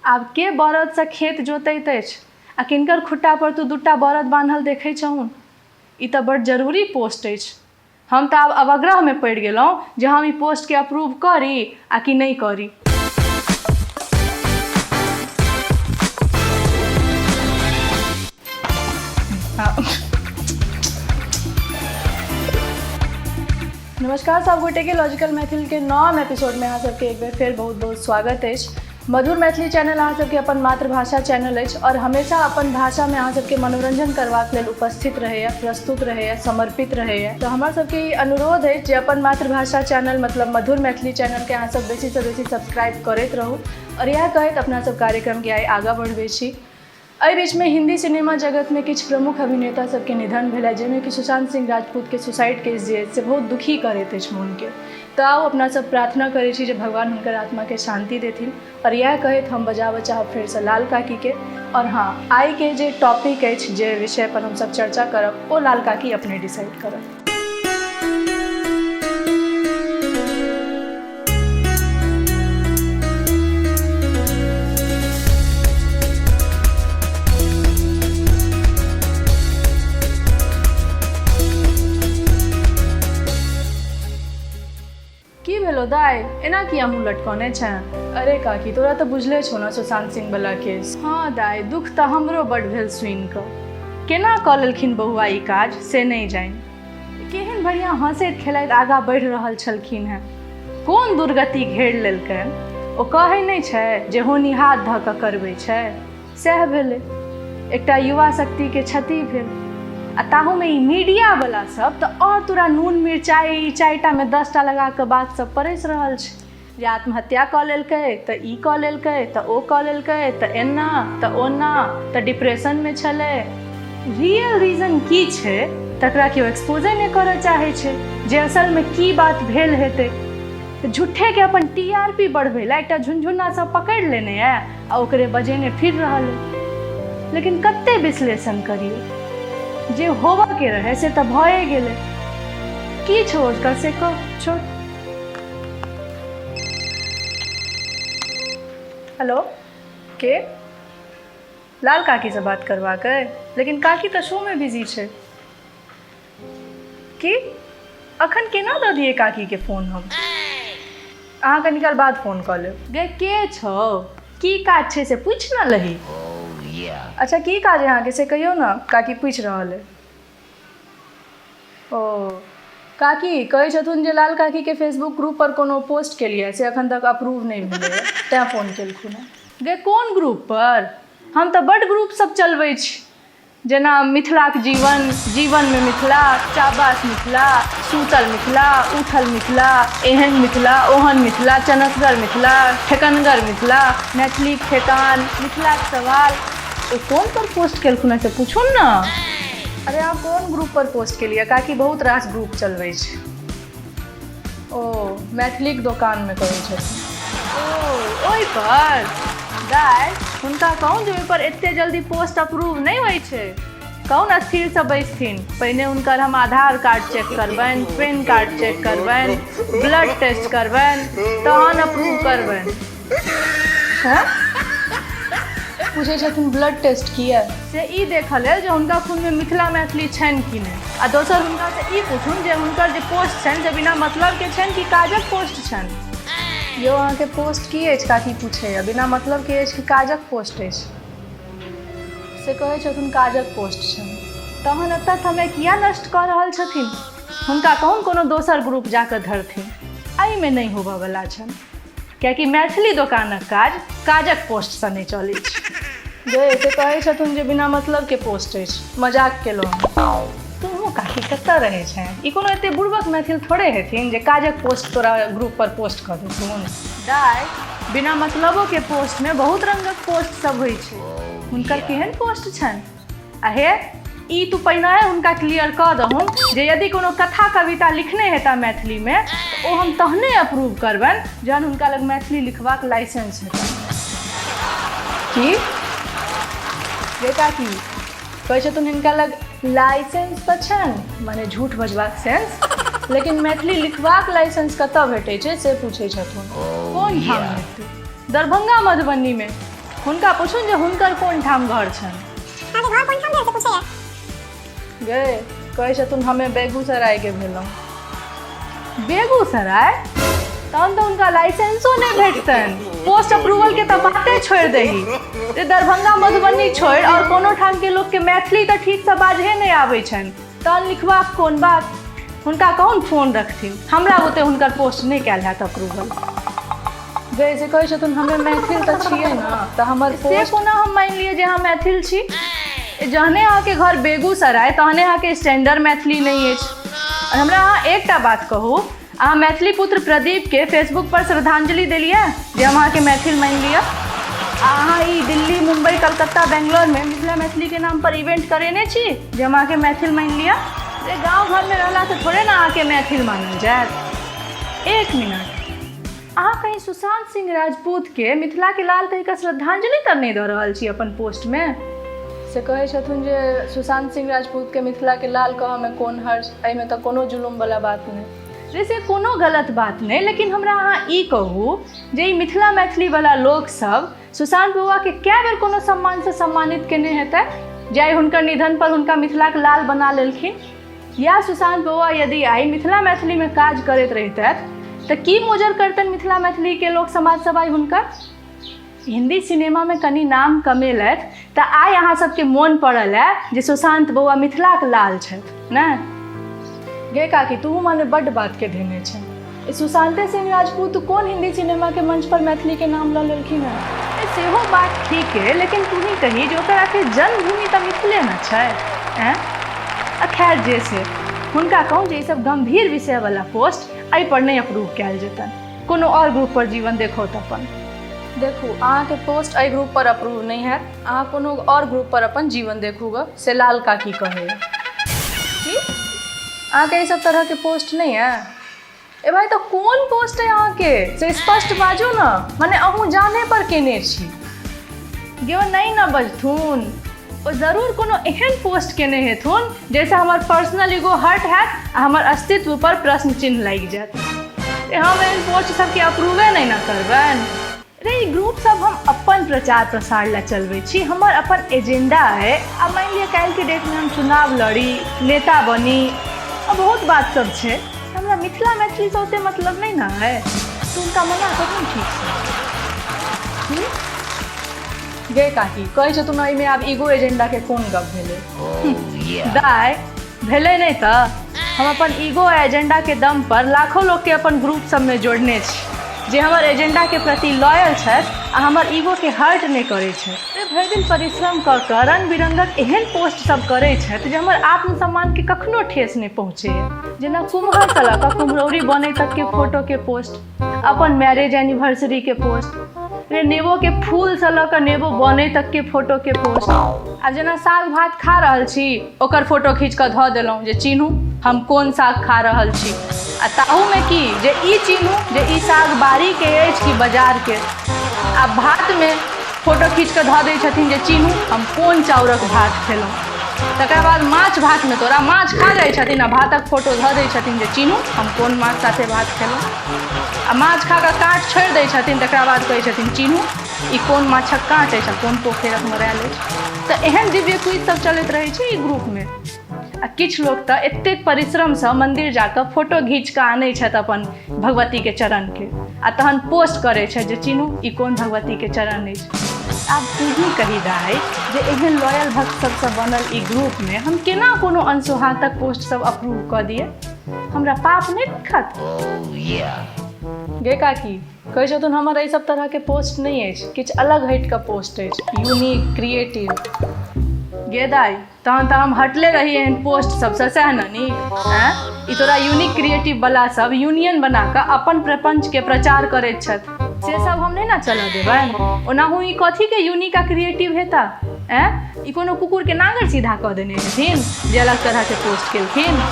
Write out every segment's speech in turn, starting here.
आब के बरद से खेत जोतैत अछि आ किनकर खुट्टा पर तू दूटा बरद बान्हल देखै छहुन। ई तऽ बड़ जरूरी पोस्ट अछि। हम तऽ आब अवग्रह में पड़ि गेलहुँ जे हम ई पोस्ट के अप्रूव करी आ कि नहीं करी। नमस्कार सब गोटे के लॉजिकल मैथिल के 9म एपिसोड में अहाँ सबके एक बेर फेर बहुत बहुत स्वागत अछि। मधुर मैथिली चैनल अहाँ सबके अपन मातृभाषा चैनल अछि और हमेशा अपन भाषा में अहाँ सबके मनोरंजन करबाक लेल उपस्थित रहैया, प्रस्तुत रहैया, समर्पित रहैया। तो हमार सबके ई अनुरोध अछि जे अपन मातृभाषा चैनल मतलब मधुर मैथिली चैनल के अहाँ सब बेसी से बेसी सब्सक्राइब करैत रहू और यह कहैत अपना सब कार्यक्रम के आइ आगाँ बढ़बै छी। एहि बीच में हिंदी सिनेमा जगत में किछु प्रमुख अभिनेता सबके निधन भेलै, जाहिमे कि सुशांत सिंह राजपूत के सुसाइड केस जे से बहुत दुखी करैत अछि मोन के। तो आओ अपना सब प्रार्थना करै छी जे भगवान हुनकर आत्मा के शांति देथिन और यह कहैत हम बजाबऽ चाहब फेर से लाल काकी के। और हाँ, आइ के जे टॉपिक अछि, जे विषय पर हम सब चर्चा करब, ओ लाल काकी अपने डिसाइड करब। की भेलो दाई, एना किया मुँह लटकने छै? अरे काकी तोरा तो बुझले छौ ना सुशांत सिंह वाला केस। हाँ दाई, दुख तो हमरो बड़ भेल सुनि कऽ। केना कऽ लेलखिन बौआ ई काज से नहीं जानि। केहन बढ़िया हंसैत खेलैत आगाँ बढ़ि रहल छलखिन हैं, कोन दुर्गति घेर लेलकैन। ओ कहै नहीं छै जे होनिहार धऽ कऽ करबै छै, सएह भेलै। एकटा युवा शक्ति के क्षति भेल आ ताहू में ई मीडिया वाला सब तो और तोरा नून मिर्चाई ई 4टा में 10टा लगा के बात सब परस रहल छै जे आत्महत्या कऽ लेलकै तऽ ई कऽ लेलकै तऽ ओ कऽ लेलकै तऽ एना तऽ ओना तऽ डिप्रेशन में छलै। रियल रीजन की छै तकरा केओ एक्सपोजे नहीं करऽ चाहे छै, जे असल में की बात भेल हेतै। झूठे के अपन टीआरपी बढ़बै ला एकटा झुनझुना सब पकड़ि लेने है आ ओकरे बजेने फिर रहल है। लेकिन कते विश्लेषण करिए, जे होबऽ के रहे से तऽ भए गेलै। की छोड़ कर से को छोड़। हेलो, के? लाल काकी से बात करबाक है, लेकिन काकी तऽ शो में बिजी छै। की अखन केना दऽ दिए काकी के फोन हम? अहाँ कनी काल बाद फोन कऽ लेब। गे के छौ, की काज छै से पूछ ना लही। अच्छा की काज है अहाँके से कहियो ना, काकी पूछ रहल है। ओ काकी कहै छथुन जे लाल काकी के फेसबुक ग्रुप पर कोनो पोस्ट केलिए से अखन तक अप्रूव नहीं भेलै, तें फोन केलखुन हैं। गे कोन ग्रुप पर? हम तऽ बड़ ग्रुप सब चलबै छी, जेना मिथिलाक जीवन, जीवन में मिथिला, चाबास मिथिला, सूतल मिथिला, उठल मिथिला, एहन मिथिला, ओहन मिथिला, चनसगर मिथिला, ठेकनगर मिथिला, मैथिलीक ठेकान, मिथिलाक सवाल। ओ कौन पर पोस्ट केलखुन हैं से पूछुन ना। अरे आप कौन ग्रुप पर पोस्ट केलिए? काकी बहुत रास ग्रुप चलबै छै। ओ मैथिलीक दोकान में कहै छथिन। ओ ओहि पर दाई हुनका कहूँ जे ओहि पर एते जल्दी पोस्ट अप्रूव नहीं होइ छै। कहूँ स्थिर से बैसथिन, पहिने हुनकर हम आधार कार्ड चेक करबनि, पैन कार्ड चेक करबनि, ब्लड टेस्ट करबनि, तहन अप्रूव करबनि। हैं? पूछे छथिन ब्लड टेस्ट किया से ई देखल है जे हुनका खून में मिथिला मैथिली छनि कि नहीं, आ दोसर हुनका से ई पूछुन जे हुनकर जे पोस्ट छनि से बिना मतलब के छनि कि काजक पोस्ट छनि। यो अहाँ के पोस्ट की अछि? काकी पूछे बिना मतलब के अछि कि काजक पोस्ट अछि? से कहै छथिन काजक पोस्ट छनि। तहन एतऽ समय किया नष्ट कऽ रहल छथिन? हुनका कहून कोनो दोसर ग्रुप जाकर धरथिन, एहि में नहीं होबऽ वाला छनि, कियाकि मैथिली दोकानक काज काजक पोस्ट से नहीं चलै छै। जे से कहै छथुन जे बिना मतलब के पोस्ट अछि, मजाक केलहुँ। तू काकी कतऽ रहै छै? ई कोनो एते बुड़बक मैथिल थोड़े हेथिन जे काजक पोस्ट तोरा ग्रुप पर पोस्ट कऽ देथुन। दाई बिना मतलबो के पोस्ट में बहुत रंगक पोस्ट सब होइ छै, हुनकर केहन पोस्ट छनि? आहे ई तू पहिने हुनका क्लियर कऽ दहुन जे यदि कोनो कथा कविता लिखने हेता मैथिली में तो हम तहने अप्रूव करबनि जहन हुनका लग मैथिली लिखबाक लाइसेंस हेता। की बेटा की कहै छथुन हिनका लग लाइसेंस तऽ छनि, माने झूठ बजबाक सेंस, लेकिन मैथिली लिखबाक लाइसेंस कतऽ भेटै छै से पूछै छथुन। कोन ठाम हेतै? दरभंगा मधुबनी में। हुनका पूछून जे हुनकर कोन ठाम घर छनि। अहाँके घर कोन ठाम भेल से पूछैया। गे कहै छथुन हमे बेगूसराय के भेलहुँ। बेगूसराय तहन तऽ हुनका लाइसेंसो नहि भेटतनि। पोस्ट अप्रूवल के तऽ बाते छोड़ि दही। जे दरभंगा मधुबनी छोड़ि और कोनो ठाम के लोग के मैथिली तऽ ठीक से बाजे नहीं आबै छनि, तहन लिखबाक कोन बात। हुनका कौन फोन रखथिन, हमरा बुते हुनकर पोस्ट नहीं कैल हैत अप्रूवल। गे जे कहै छथुन हमे मैथिल तऽ छियै ना, तऽ हमर से कोना हम मानि लियै जे अहाँ मैथिल छी। जहने अहाँके घर बेगूसराय तहने अहाँके स्टैंडर्ड मैथिली नहीं अछि। और हमरा अहाँ एकटा बात कहू, अहाँ मैथिली पुत्र प्रदीप के फेसबुक पर श्रद्धांजलि देलिए जे हम अहाँके मैथिल मानि लिअ। अहाँ ई दिल्ली मुंबई कलकत्ता बेंगलोर में मिथिला मैथिली के नाम पर इवेंट करेने छी जे हम अहाँके मैथिल मानि लिअ। जे गाँव घर में रहला से थोड़े ना अहाँके मैथिल मानल जायत। एक मिनट, अहाँ कहीं सुशांत सिंह राजपूत के मिथिला के लाल कहि कऽ श्रद्धांजलि तर नहीं दऽ रहल छी अपन पोस्ट में। से कहै छथुन जे सुशांत सिंह राजपूत के मिथिला के लाल कहऽमे कोन हर्ष, एहिमे तऽ कोनो जुलुम वाला बात नहीं। जैसे कोनो गलत बात नहीं, लेकिन हमरा अहाँ ई कहू जे ई मिथिला मैथिली वाला लोग सब सुशांत बउआ के कए बेर कोनो सम्मान से सम्मानित केने हेतै, जे हुनकर निधन पर हुनका मिथिला के लाल बना लेलखिन। या सुशांत बउआ यदि आई मिथिला मैथिली में काज करैत रहितथि तऽ की मोजर करतनि मिथिला मैथिली के लोक समाज सब आई हुनकर। हिंदी सिनेमा में कनी नाम कमेलथि तऽ आइ अहाँ सबके मोन पड़ल है जे सुशांत बउआ मिथिला के लाल छथि ने। गे काकी तू माने बड्ड बात के धेने छै। सुशांते सिंह राजपूत कोन हिंदी सिनेमा के मंच पर मैथिली के नाम लऽ लेलखिन है। सेहो बात ठीक है, लेकिन तू ही कही जो ओकरा के जन्मभूमि तऽ मिथिले न छै। खैर जे से हुनका कहूँ जे सब गंभीर विषय वाला पोस्ट एहि पर नहीं अप्रूव कैल जेतनि। कोनो और ग्रुप पर जीवन देखो तऽ अपन देखू। अहाँके पोस्ट एहि ग्रुप पर अप्रूव नहीं है, अहाँ कोनो और ग्रुप पर अपन जीवन देखू ग। से लाल काकी कहे अहाँके सब तरह के पोस्ट नहीं है। ए भाई तो कौन पोस्ट है अहाँके से स्पष्ट बाजू ना, माने अहूँ जाने पर केने छी। गेओ नहीं ना बजथुन, ओ जरूर कोनो एहन पोस्ट केने हेथुन जैसे हमार पर्सनल ईगो हर्ट हैत आ हमर अस्तित्व पर प्रश्न चिन्ह लग जायत। हम एहन पोस्ट सबके अप्रूवे नहीं ना करबनि। रे ग्रुप सब हम अपन प्रचार प्रसार ला चलबै छी, हमर अपन एजेंडा है। अब मान लिया काल्हि के डेट में हम चुनाव लड़ी, नेता बनी, अब बहुत बात सब छै। हमरा मिथिला मैथिली से ओते मतलब नहीं ना है, तो उनका मना करू ठीक से। गे काकी कहै छथुन एहिमे आब ईगो एजेंडा के कोन गप भेलै। दाय भेलै नहीं तऽ हम अपन ईगो एजेंडा के दम पर लाखों लोग के अपन ग्रुप सब में जोड़ने छी जे हमर एजेंडा के प्रति लॉयल छथि आ हमर ईगो के हर्ट नहीं करै छथि। भरि दिन परिश्रम कऽ कऽ रंग बिरंगक एहन पोस्ट सब करै छथि जे हमर आत्मसम्मान के कखनो ठेस नहीं पहुँचैए। जेना कुम्हर से लऽ कऽ कुम्हरौरी बनै तक के फोटो के पोस्ट, अपन मैरिज एनिवर्सरी के पोस्ट, रे नेबो के फूल से लऽ कऽ नेबो बनै तक के फोटो के पोस्ट। आ जेना साग भात खा रहल छी ओकर फोटो खींच कऽ धऽ देलहुँ जे चिन्हू हम कोन साग खा रहल छी। आ ताहू में की जे ई चिन्हू जे ई साग बाड़ी के अछि कि बाजार के। आ भात में फोटो खींच कऽ धऽ दै छथिन जे चिन्हू हम कोन चाउरक भात खेलहुँ। तकर बाद माछ भात में तोरा माछ खा जाइ छथिन आ भातक फोटो धऽ दै छथिन जे चिन्हू हम कोन माछ साथे भात खेलहुँ। आ माछ खा कऽ काँट छोड़ि दै छथिन, तकरा बाद कहै छथिन चिन्हू ई कोन माछक काँट अछि आ कोन पोखरिक मरायल अछि। तऽ एहन दिव्य क्विज सब चलैत रहै छै ई ग्रुप में। आ किछु लोग तऽ एतेक परिश्रम से मंदिर जाकर फोटो घींच कऽ आनै छथि अपन भगवती के चरण के, आ तहन पोस्ट करै छथि जे चिन्हू ई कोन भगवती के चरण अछि। आब तू ही कही दाई जे एहन लॉयल भक्त सबसँ बनल ई ग्रुप में हम केना कोनो अनसोहातक पोस्ट सब अप्रूव कऽ दिए। हमरा पाप नहीं खत। गे काकी कहै छथुन हमर एहि सब तरह के पोस्ट नहीं अछि, किछु अलग हटि कऽ पोस्ट अछि, यूनिक क्रिएटिव। गे दाई तहन तऽ हम हटले रही एहन पोस्ट सबसँ, सएह न नीक। ई तोरा यूनिक क्रिएटिव वाला सब यूनियन बना कऽ अपन प्रपंच के प्रचार करैत छथि, से सब हम नहीं ना चलऽ देबनि। ओनाहू ई कथी के यूनिक आ क्रिएटिव हेता। ई कोनो कुकुर के नागर सीधा कऽ देने हेथिन जे अलग तरह के पोस्ट केलखिन।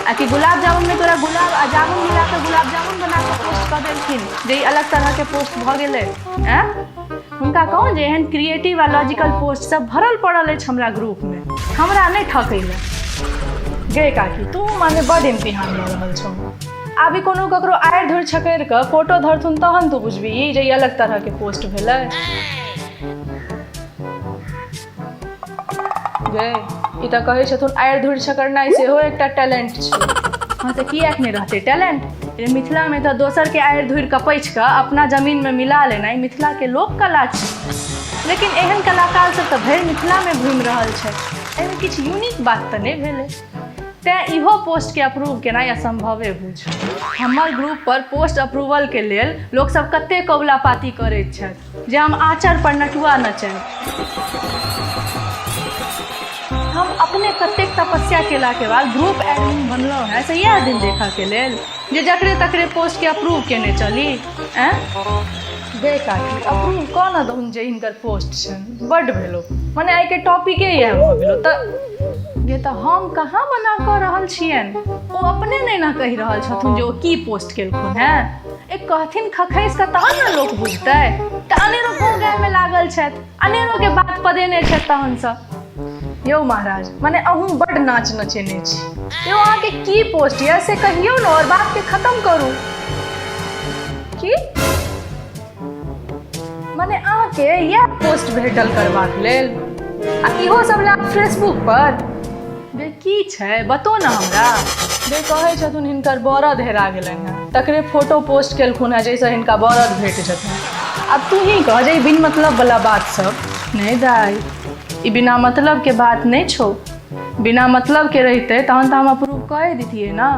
आ कि गुलाब जामुन में तोरा गुलाब आ जामुन मिला कऽ गुलाब जामुन बना कऽ पोस्ट कऽ देलखिन जे ई अलग तरह के पोस्ट भऽ गेलै। हुनका कहूँ जे एहन क्रिएटिव आ लॉजिकल पोस्ट सब भरल पड़ल अछि हमरा ग्रुप में, हमरा नहीं ठकै लए। गे काकी तू माने बड़ इम्तिहान लऽ रहल छौ। आब कोनो ककरो आड़ि धुरि छकैर कऽ फोटो धरथुन तहन तू बुझबही जे ई अलग तरह के पोस्ट भेलै। गे ई तऽ कहै छथुन आड़ि धुड़ि छकरनाइ सेहो एकटा टैलेंट छै। हाँ तऽ किएक नहि रहतै टैलेंट। मिथिलामे तऽ दोसरके आड़ि धुड़ि कऽ पैछ कऽ अपना जमीनमे मिला लेनाइ मिथिलाके लोक कला छै। लेकिन एहन कलाकार सब तऽ भरि मिथिलामे घुमि रहल छै, एहिमे किछु यूनिक बात तऽ नहि भेलै। तैँ इहो पोस्टके अप्रूव केनाइ असम्भवे बुझ। हमर ग्रुप पर पोस्ट अप्रूवलके लेल लोकसभ कतेक कबुला पाती करैत छथि जे हम आँचर पर नटुआ नचै। हम अपने कतेक तपस्या केलाके बाद ग्रुप एडमिन बनलहुँ हैं से इएह दिन देखऽके लेल जे जकरे तकरे पोस्टके अप्रूव केने चली। गे काकी अप्रूव कऽ न दहुन जे हिनकर पोस्ट छनि, बड्ड भेलो मने आइके टॉपिके इएह भऽ गेलो। तऽ ये तऽ हम कहाँ मना कऽ रहल छियनि, ओ अपने नहि ने कहि रहल छथुन जे ओ की पोस्ट केलखुन हैं। एक कहथिन खखैस कऽ तहन ने लोक बुझतै। तऽ अनेरो गाँव गायमे लागल छथि, अनेरोके बात पदेने छथि तहनसँ। यौ महाराज मने अहूँ बड्ड नाच नचेने छी। यौ अहाँके की पोस्ट यऽ से कहियौ ने और बातके खत्म करू। की मने अहाँके इएह पोस्ट भेटल करबाक लेल आ इहो सब लए फेसबुक पर? बे की छै बतो ने हमरा। बे कहै छथुन हिनकर बरद हेरा गेलनि हैं, तकरे फोटो पोस्ट केलखुन हैं जाहिसँ हिनका बरद भेट जेतनि। आब तू ही कह जे बिन मतलब वाला बात सब नहीं दाई, ई बिना मतलब के बात नहीं छो। बिना मतलब के रहते तहन तऽ हम अप्रूव कऽ दितियै ना।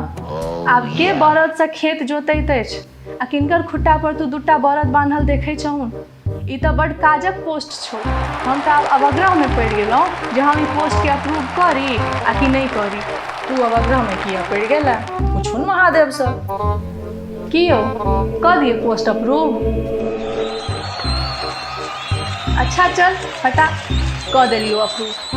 आब के बरदसँ खेत जोतैत अछि आ किनकर खुट्टा पर तू दूटा बरद बान्हल देखै छहुन। ई तऽ बड्ड काजक पोस्ट छौ। हम तऽ आब अवग्रहमे पड़ि गेलहुँ जे हम ई पोस्टके अप्रूव करी आ कि नहीं करी। तू अवग्रहमे किया पड़ि गेला पुछुन महादेवसँ। की यौ कऽ दिए पोस्ट अप्रूव? अच्छा चल हटा कऽ देलियो अप्रूव।